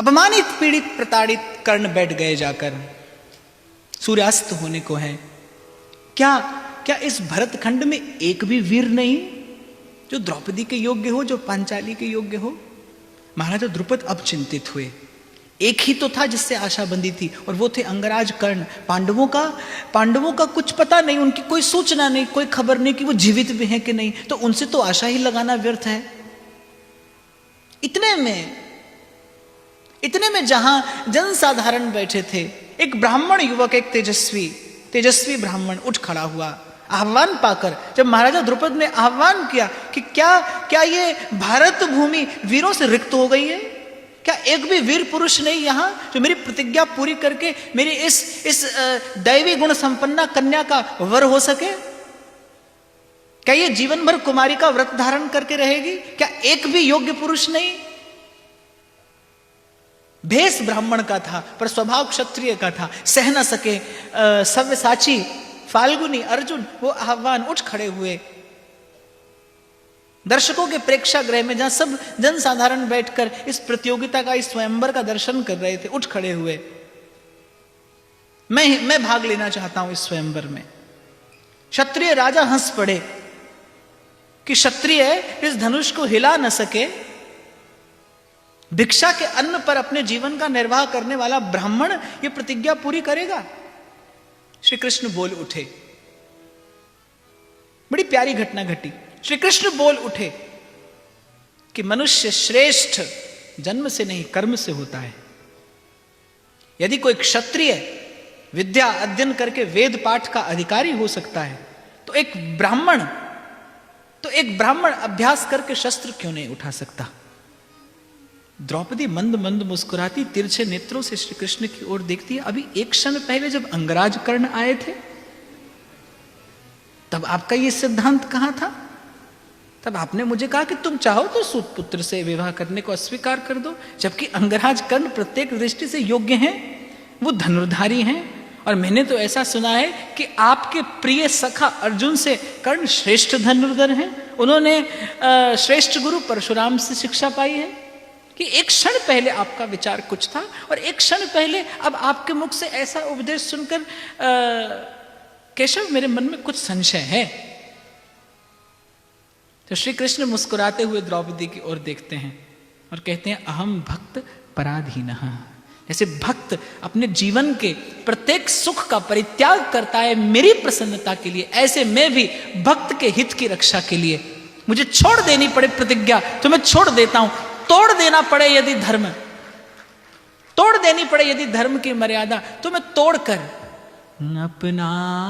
अपमानित पीड़ित प्रताड़ित कर्ण बैठ गए जाकर। सूर्यास्त होने को है। क्या इस भरतखंड में एक भी वीर नहीं जो द्रौपदी के योग्य हो, जो पांचाली के योग्य हो? महाराजा द्रुपद अब चिंतित हुए। एक ही तो था जिससे आशा बंधी थी, और वो थे अंगराज कर्ण। पांडवों का कुछ पता नहीं, उनकी कोई सूचना नहीं, कोई खबर नहीं कि वो जीवित भी हैं कि नहीं, तो उनसे तो आशा ही लगाना व्यर्थ है। इतने में जहां जनसाधारण बैठे थे, एक ब्राह्मण युवक, एक तेजस्वी ब्राह्मण उठ खड़ा हुआ। आह्वान पाकर जब महाराजा द्रुपद ने आह्वान किया कि क्या ये भारत भूमि वीरों से रिक्त हो गई है? क्या एक भी वीर पुरुष नहीं यहां जो मेरी प्रतिज्ञा पूरी करके मेरी इस दैवी गुण संपन्ना कन्या का वर हो सके? क्या ये जीवन भर कुमारी का व्रत धारण करके रहेगी? क्या एक भी योग्य पुरुष नहीं? भेष ब्राह्मण का था पर स्वभाव क्षत्रिय का था। सह न सके सव्यसाची फाल्गुनी अर्जुन वो आह्वान, उठ खड़े हुए। दर्शकों के प्रेक्षागृह में जहां सब जनसाधारण बैठकर इस प्रतियोगिता का, इस स्वयंवर का दर्शन कर रहे थे, उठ खड़े हुए। मैं भाग लेना चाहता हूं इस स्वयंवर में। क्षत्रिय राजा हंस पड़े कि क्षत्रिय इस धनुष को हिला न सके, भिक्षा के अन्न पर अपने जीवन का निर्वाह करने वाला ब्राह्मण यह प्रतिज्ञा पूरी करेगा? श्री कृष्ण बोल उठे। बड़ी प्यारी घटना घटी। श्री कृष्ण बोल उठे कि मनुष्य श्रेष्ठ जन्म से नहीं कर्म से होता है। यदि कोई क्षत्रिय विद्या अध्ययन करके वेद पाठ का अधिकारी हो सकता है, तो एक ब्राह्मण अभ्यास करके शस्त्र क्यों नहीं उठा सकता? द्रौपदी मंद मंद मुस्कुराती, तिरछे नेत्रों से श्री कृष्ण की ओर देखती है। अभी एक क्षण पहले जब अंगराज कर्ण आए थे, तब आपका यह सिद्धांत कहां था? तब आपने मुझे कहा कि तुम चाहो तो सूत पुत्र से विवाह करने को अस्वीकार कर दो, जबकि अंगराज कर्ण प्रत्येक दृष्टि से योग्य हैं, वो धनुर्धारी हैं। और मैंने तो ऐसा सुना है कि आपके प्रिय सखा अर्जुन से कर्ण श्रेष्ठ धनुर्धर हैं। उन्होंने श्रेष्ठ गुरु परशुराम से शिक्षा पाई है। कि एक क्षण पहले आपका विचार कुछ था और एक क्षण पहले अब आपके मुख से ऐसा उपदेश सुनकर केशव मेरे मन में कुछ संशय है। तो श्री कृष्ण मुस्कुराते हुए द्रौपदी की ओर देखते हैं और कहते हैं, अहम भक्त पराधीनः। जैसे भक्त अपने जीवन के प्रत्येक सुख का परित्याग करता है मेरी प्रसन्नता के लिए, ऐसे मैं भी भक्त के हित की रक्षा के लिए मुझे छोड़ देनी पड़े प्रतिज्ञा तो मैं छोड़ देता हूं। तोड़ देना पड़े यदि धर्म, तोड़ देनी पड़े यदि धर्म की मर्यादा, तो मैं तोड़कर अपना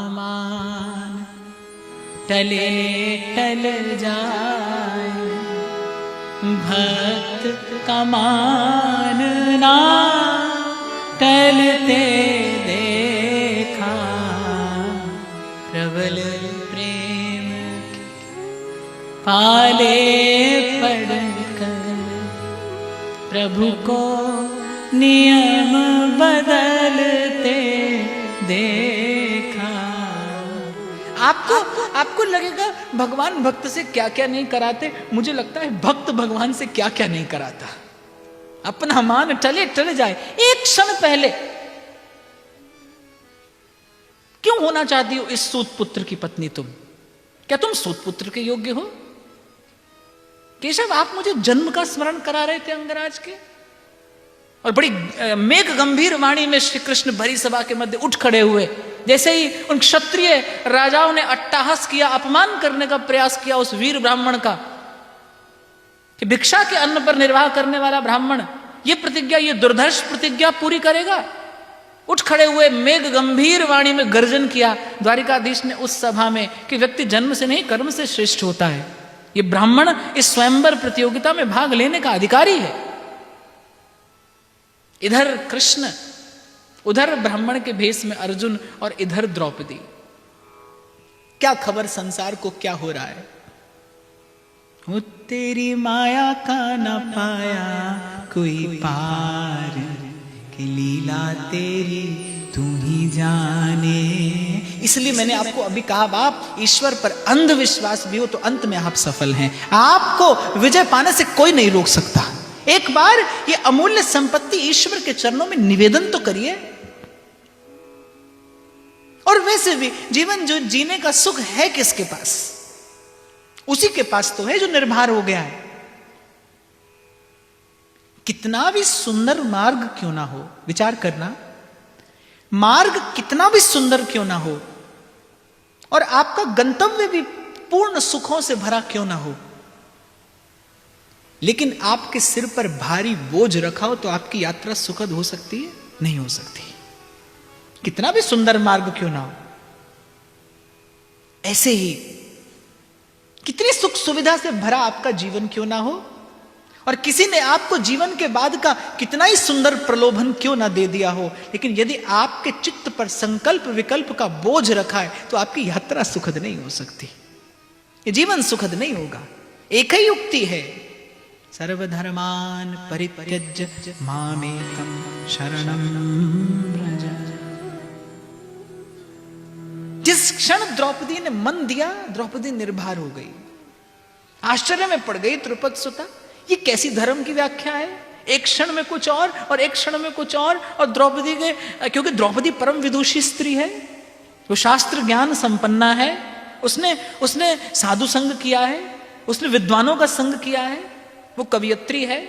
मान टले टल जाए, भक्त का मान ना टलते देखा, प्रबल प्रेम पाले पड़ प्रभु को नियम बदलते देखा। आपको लगेगा भगवान भक्त से क्या क्या नहीं कराते, मुझे लगता है भक्त भगवान से क्या क्या नहीं कराता। अपना मान टले टल जाए। एक क्षण पहले क्यों होना चाहती हो इस सूत पुत्र की पत्नी? क्या तुम सूत पुत्र के योग्य हो? केशव, आप मुझे जन्म का स्मरण करा रहे थे अंगराज के, और बड़ी मेघ गंभीर वाणी में श्री कृष्ण भरी सभा के मध्य उठ खड़े हुए। जैसे ही उन क्षत्रिय राजाओं ने अट्टहास किया, अपमान करने का प्रयास किया उस वीर ब्राह्मण का, कि भिक्षा के अन्न पर निर्वाह करने वाला ब्राह्मण ये प्रतिज्ञा, ये दुर्धर्ष प्रतिज्ञा पूरी करेगा। उठ खड़े हुए मेघ गंभीर वाणी में गर्जन किया द्वारिकाधीश ने उस सभा में कि व्यक्ति जन्म से नहीं कर्म से श्रेष्ठ होता है। ये ब्राह्मण इस स्वयंवर प्रतियोगिता में भाग लेने का अधिकारी है। इधर कृष्ण, उधर ब्राह्मण के भेष में अर्जुन और इधर द्रौपदी। क्या खबर संसार को क्या हो रहा है? वो तेरी माया का न पाया कोई पार, कि लीला तेरी तू ही जाने। इसलिए मैंने आपको अभी कहा, बाप ईश्वर पर अंधविश्वास भी हो तो अंत में आप सफल हैं। आपको विजय पाने से कोई नहीं रोक सकता। एक बार ये अमूल्य संपत्ति ईश्वर के चरणों में निवेदन तो करिए। और वैसे भी जीवन जो जीने का सुख है किसके पास? उसी के पास तो है जो निर्भर हो गया है। कितना भी सुंदर मार्ग क्यों ना हो, विचार करना, मार्ग कितना भी सुंदर क्यों ना हो और आपका गंतव्य भी पूर्ण सुखों से भरा क्यों ना हो, लेकिन आपके सिर पर भारी बोझ रखा हो तो आपकी यात्रा सुखद हो सकती है? नहीं हो सकती। कितना भी सुंदर मार्ग क्यों ना हो। ऐसे ही कितनी सुख सुविधा से भरा आपका जीवन क्यों ना हो और किसी ने आपको जीवन के बाद का कितना ही सुंदर प्रलोभन क्यों ना दे दिया हो, लेकिन यदि आपके चित्त पर संकल्प विकल्प का बोझ रखा है तो आपकी यात्रा सुखद नहीं हो सकती, ये जीवन सुखद नहीं होगा। एक ही युक्ति है, सर्वधर्मान परित्यज्य मामेकं शरणं व्रज। जिस क्षण द्रौपदी ने मन दिया, द्रौपदी निर्भर हो गई। आश्चर्य में पड़ गई द्रुपद सुता, ये कैसी धर्म की व्याख्या है? एक क्षण में कुछ और एक क्षण में कुछ और द्रौपदी के, क्योंकि द्रौपदी परम विदुषी स्त्री है, वो शास्त्र ज्ञान संपन्ना है, उसने साधु संग किया है, उसने विद्वानों का संग किया है, वो कवियत्री है,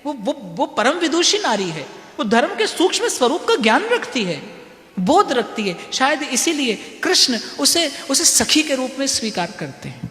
वो परम विदुषी नारी है, वो धर्म के सूक्ष्म स्वरूप का ज्ञान रखती है, बोध रखती है। शायद इसीलिए कृष्ण उसे सखी के रूप में स्वीकार करते हैं।